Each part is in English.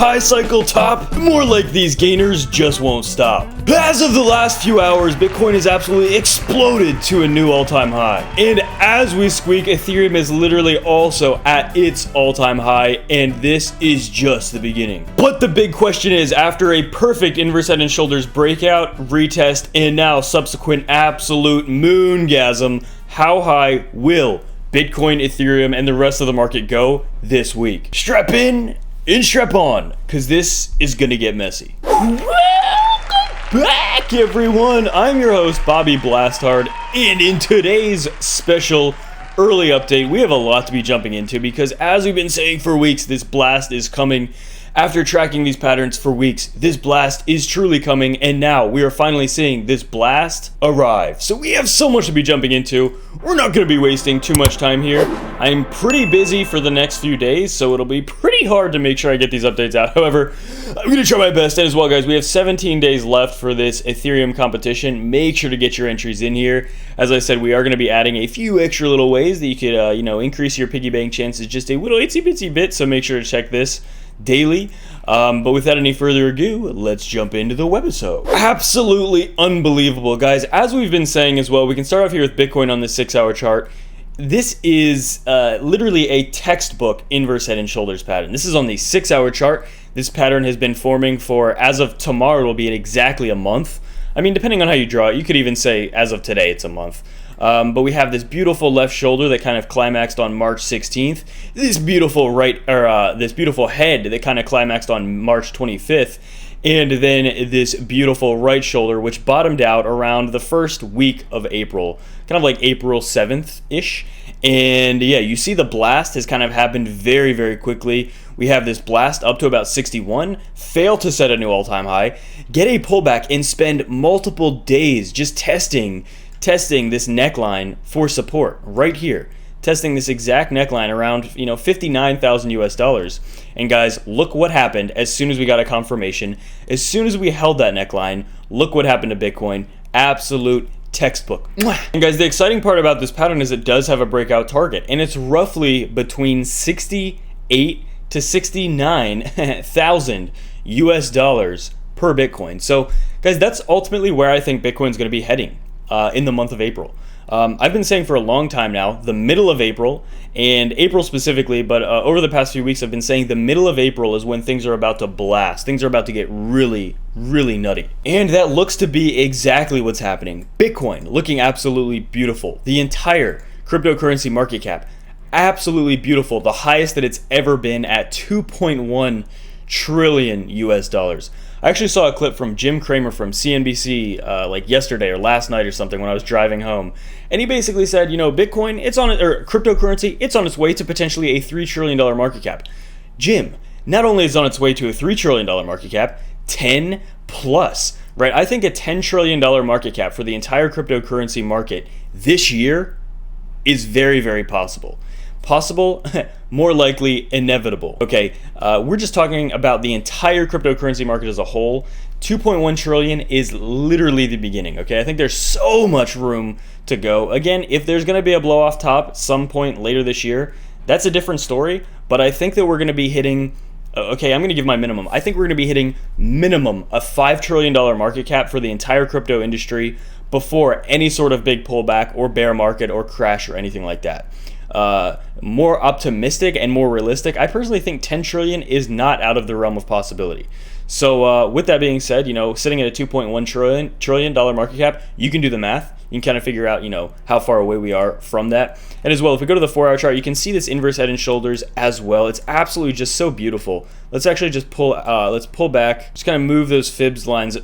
high cycle top? More like these gainers just won't stop. As of the last few hours, Bitcoin has absolutely exploded to a new all-time high. And as we squeak, Ethereum is literally also at its all-time high, and this is just the beginning. But the big question is, after a perfect inverse head and shoulders breakout, retest, and now subsequent absolute moongasm, how high will Bitcoin, Ethereum, and the rest of the market go this week? Strap in and strap on, because this is gonna get messy. Welcome back, everyone. I'm your host, Bobby Blasthard, and in today's special early update, we have a lot to be jumping into, because as we've been saying for weeks, this blast is coming. After tracking these patterns for weeks, this blast is truly coming, and now we are finally seeing this blast arrive. So we have so much to be jumping into. We're not going to be wasting too much time here. I'm pretty busy for the next few days, so it'll be pretty hard to make sure I get these updates out. However, I'm going to try my best. And as well, guys, we have 17 days left for this Ethereum competition. Make sure to get your entries in here. As I said, we are going to be adding a few extra little ways that you could, increase your piggy bank chances just a little itsy bitsy bit. So make sure to check this daily. But without any further ado, let's jump into the webisode. Absolutely unbelievable, guys. As we've been saying as well, we can start off here with Bitcoin on the 6-hour chart. This is literally a textbook inverse head and shoulders pattern. This is on the 6-hour chart. This pattern has been forming for, as of tomorrow, it'll be at exactly a month. I mean, depending on how you draw it, you could even say as of today, it's a month. But we have this beautiful left shoulder that kind of climaxed on March 16th. This beautiful this beautiful head that kind of climaxed on March 25th. And then this beautiful right shoulder, which bottomed out around the first week of April, kind of like April 7th-ish. And yeah, you see the blast has kind of happened very, very quickly. We have this blast up to about 61, fail to set a new all-time high, get a pullback, and spend multiple days just testing this neckline for support right here, testing this exact neckline around 59,000 US dollars. And guys, look what happened as soon as we got a confirmation. As soon as we held that neckline, look what happened to Bitcoin. Absolute textbook. And guys, the exciting part about this pattern is it does have a breakout target, and it's roughly between 68 to 69,000 US dollars per Bitcoin. So guys, that's ultimately where I think Bitcoin's going to be heading in the month of April. I've been saying for a long time now, the middle of April, and April specifically, but over the past few weeks I've been saying the middle of April is when things are about to blast. Things are about to get really, really nutty. And that looks to be exactly what's happening. Bitcoin looking absolutely beautiful. The entire cryptocurrency market cap, absolutely beautiful. The highest that it's ever been at 2.1 trillion US dollars. I actually saw a clip from Jim Cramer from CNBC like yesterday or last night or something when I was driving home, and he basically said, Bitcoin, or cryptocurrency, it's on its way to potentially a $3 trillion market cap. Jim, not only is it on its way to a $3 trillion market cap, 10 plus, right? I think a $10 trillion market cap for the entire cryptocurrency market this year is very, very possible. Possible, more likely inevitable. Okay, we're just talking about the entire cryptocurrency market as a whole. 2.1 trillion is literally the beginning. Okay, I think there's so much room to go. Again, if there's going to be a blow off top some point later this year, that's a different story. But I think that we're going to be hitting. Okay, I'm going to give my minimum. I think we're going to be hitting minimum a $5 trillion market cap for the entire crypto industry before any sort of big pullback or bear market or crash or anything like that. More optimistic and more realistic, I personally think 10 trillion is not out of the realm of possibility. So with that being said, sitting at a $2.1 trillion market cap, you can do the math. You can kind of figure out, how far away we are from that. And as well, if we go to the 4-hour chart, you can see this inverse head and shoulders as well. It's absolutely just so beautiful. Let's actually just pull back, just kind of move those fib lines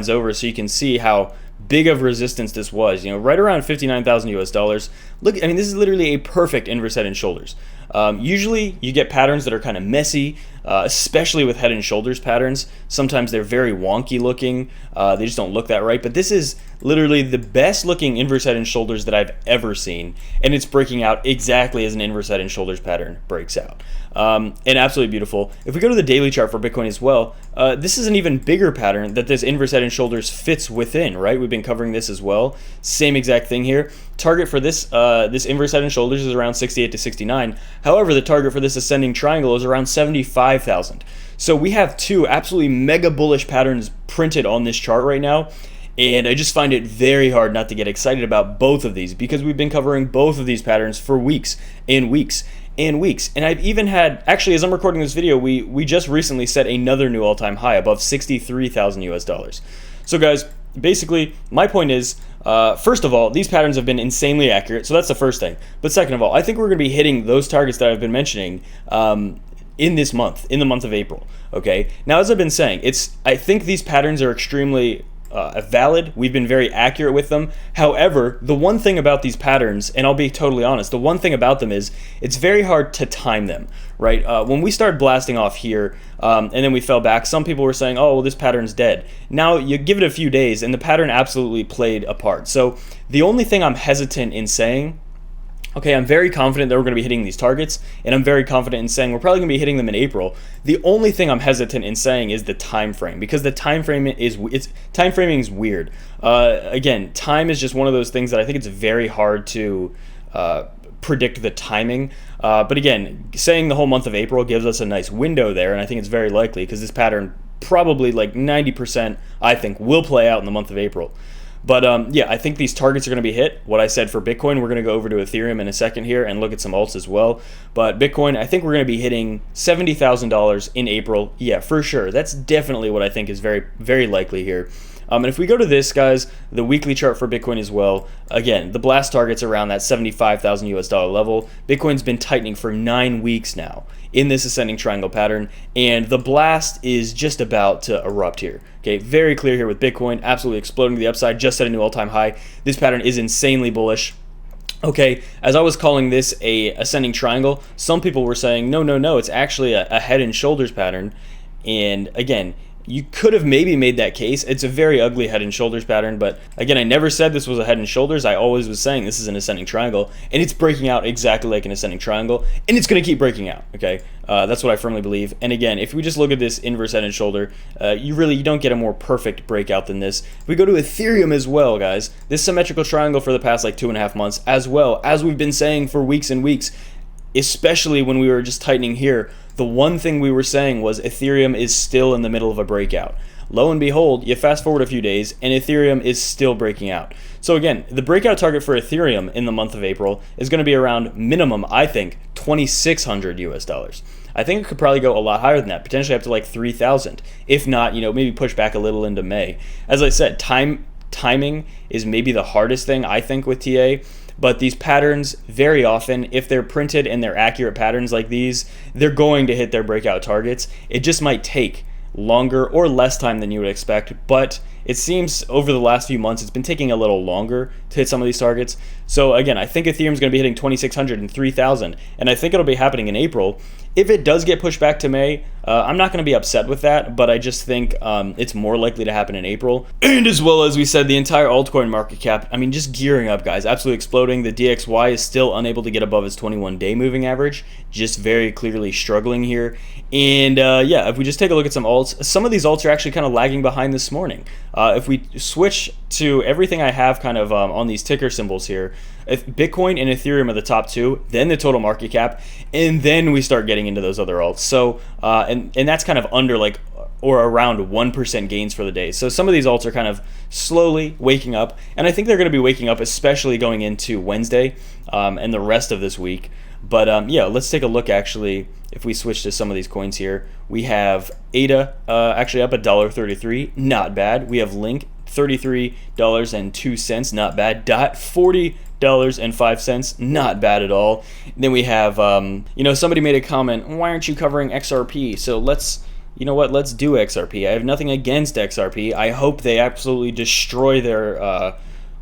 over so you can see how big of resistance this was, right around 59,000 US dollars. Look, I mean, this is literally a perfect inverse head and shoulders. Usually you get patterns that are kind of messy, especially with head and shoulders patterns. Sometimes they're very wonky looking. They just don't look that right. But this is literally the best looking inverse head and shoulders that I've ever seen. And it's breaking out exactly as an inverse head and shoulders pattern breaks out. and absolutely beautiful. If we go to the daily chart for Bitcoin as well, this is an even bigger pattern that this inverse head and shoulders fits within, right? We've been covering this as well. Same exact thing here. Target for this this inverse head and shoulders is around 68 to 69. However, the target for this ascending triangle is around 75,000. So we have two absolutely mega bullish patterns printed on this chart right now. And I just find it very hard not to get excited about both of these because we've been covering both of these patterns for weeks and weeks and weeks. And I've even had, actually, as I'm recording this video, we just recently set another new all-time high above 63,000 US dollars. So guys, basically, my point is, first of all, these patterns have been insanely accurate. So that's the first thing. But second of all, I think we're going to be hitting those targets that I've been mentioning in this month, in the month of April. Okay. Now, as I've been saying, I think these patterns are extremely valid. We've been very accurate with them. However, the one thing about these patterns, and I'll be totally honest, the one thing about them is it's very hard to time them, right? When we started blasting off here and then we fell back, some people were saying, oh, well, this pattern's dead. Now you give it a few days and the pattern absolutely played a part. So the only thing I'm hesitant in saying, okay, I'm very confident that we're going to be hitting these targets, and I'm very confident in saying we're probably going to be hitting them in April. The only thing I'm hesitant in saying is the time frame, because the time framing is weird. Again, time is just one of those things that I think it's very hard to predict the timing. But again, saying the whole month of April gives us a nice window there, and I think it's very likely because this pattern probably like 90%, I think, will play out in the month of April. But yeah, I think these targets are going to be hit. What I said for Bitcoin, we're going to go over to Ethereum in a second here and look at some alts as well. But Bitcoin, I think we're going to be hitting $70,000 in April. Yeah, for sure. That's definitely what I think is very, very likely here. And if we go to this, guys, the weekly chart for Bitcoin as well, again, the blast target's around that 75,000 US dollar level. Bitcoin's been tightening for 9 weeks now in this ascending triangle pattern, and the blast is just about to erupt here. Okay, very clear here with Bitcoin, absolutely exploding to the upside, just set a new all-time high. This pattern is insanely bullish. Okay, as I was calling this a ascending triangle, some people were saying, no, it's actually a head and shoulders pattern. And again, you could have maybe made that case. It's a very ugly head and shoulders pattern, but again, I never said this was a head and shoulders. I always was saying this is an ascending triangle, and it's breaking out exactly like an ascending triangle, and it's going to keep breaking out, okay? That's what I firmly believe. And again, if we just look at this inverse head and shoulder, you don't get a more perfect breakout than this. If we go to Ethereum as well, guys, this symmetrical triangle for the past like 2.5 months, as well, as we've been saying for weeks and weeks, especially when we were just tightening here, the one thing we were saying was Ethereum is still in the middle of a breakout. Lo and behold, you fast forward a few days and Ethereum is still breaking out. So again, the breakout target for Ethereum in the month of April is going to be around minimum, I think, 2,600 US dollars. I think it could probably go a lot higher than that, potentially up to like 3,000. If not, maybe push back a little into May. As I said, timing is maybe the hardest thing, I think, with TA. But these patterns, very often, if they're printed and they're accurate patterns like these, they're going to hit their breakout targets. It just might take longer or less time than you would expect, but it seems over the last few months it's been taking a little longer to hit some of these targets. So again, I think Ethereum's going to be hitting 2,600 and 3,000, and I think it'll be happening in April. If it does get pushed back to May, I'm not going to be upset with that, but I just think it's more likely to happen in April. And as well as we said, the entire altcoin market cap, I mean, just gearing up, guys, absolutely exploding. The DXY is still unable to get above its 21-day moving average, just very clearly struggling here. And yeah, if we just take a look at some alts, some of these alts are actually kind of lagging behind this morning. If we switch to everything I have kind of on these ticker symbols here, if Bitcoin and Ethereum are the top two, then the total market cap, and then we start getting into those other alts. So, and that's kind of under like or around 1% gains for the day. So some of these alts are kind of slowly waking up, and I think they're going to be waking up, especially going into Wednesday and the rest of this week. But yeah, let's take a look actually. If we switch to some of these coins here, we have ADA actually up $1.33, not bad. We have Link $33.02, not bad. DOT $40.05, not bad at all. And then we have somebody made a comment, why aren't you covering XRP? So let's do XRP. I have nothing against XRP. I hope they absolutely destroy their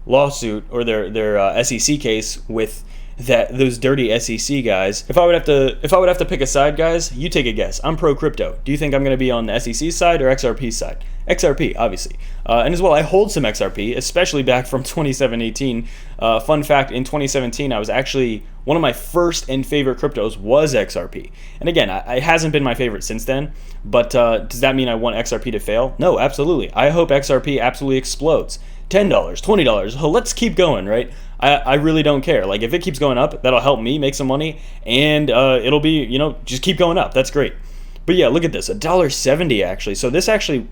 lawsuit or their SEC case with that those dirty SEC guys, if I would have to pick a side, guys, you take a guess. I'm pro crypto. Do you think I'm going to be on the SEC side or XRP side? XRP, obviously. And as well, I hold some XRP, especially back from 2017-18. Fun fact, in 2017, I was actually, one of my first and favorite cryptos was XRP. And again, it hasn't been my favorite since then, but does that mean I want XRP to fail? No, absolutely. I hope XRP absolutely explodes. $10, $20, let's keep going, right? I really don't care. Like, if it keeps going up, that'll help me make some money, and it'll be, just keep going up. That's great. But yeah, look at this, $1.70 actually. So this actually,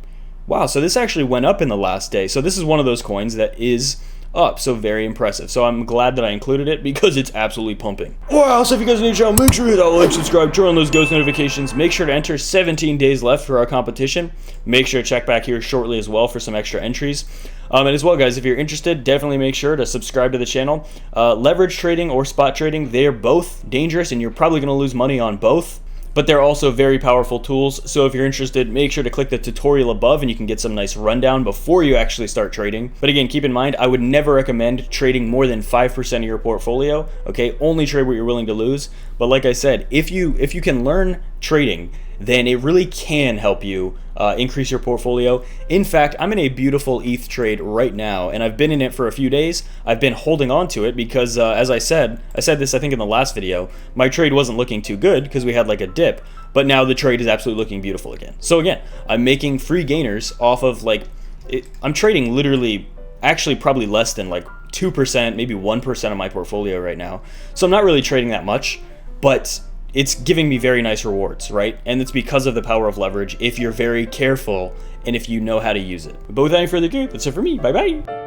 wow, so this actually went up in the last day. So this is one of those coins that is up, so very impressive. So I'm glad that I included it because it's absolutely pumping. Wow, so if you guys are new to the channel, make sure to hit that like, subscribe, turn on those ghost notifications. Make sure to enter 17 days left for our competition. Make sure to check back here shortly as well for some extra entries. And as well, guys, if you're interested, definitely make sure to subscribe to the channel. Leverage trading or spot trading, they're both dangerous and you're probably going to lose money on both. But they're also very powerful tools, so if you're interested, make sure to click the tutorial above and you can get some nice rundown before you actually start trading. But again, keep in mind, I would never recommend trading more than 5% of your portfolio, okay? Only trade what you're willing to lose. But like I said, if you can learn trading, then it really can help you increase your portfolio. In fact, I'm in a beautiful ETH trade right now, and I've been in it for a few days. I've been holding on to it because, as I said this I think in the last video, my trade wasn't looking too good because we had like a dip, but now the trade is absolutely looking beautiful again. So again, I'm making free gainers off of I'm trading literally, actually probably less than like 2%, maybe 1% of my portfolio right now. So I'm not really trading that much, but it's giving me very nice rewards, right? And it's because of the power of leverage if you're very careful and if you know how to use it. But without any further ado, that's it for me. Bye-bye.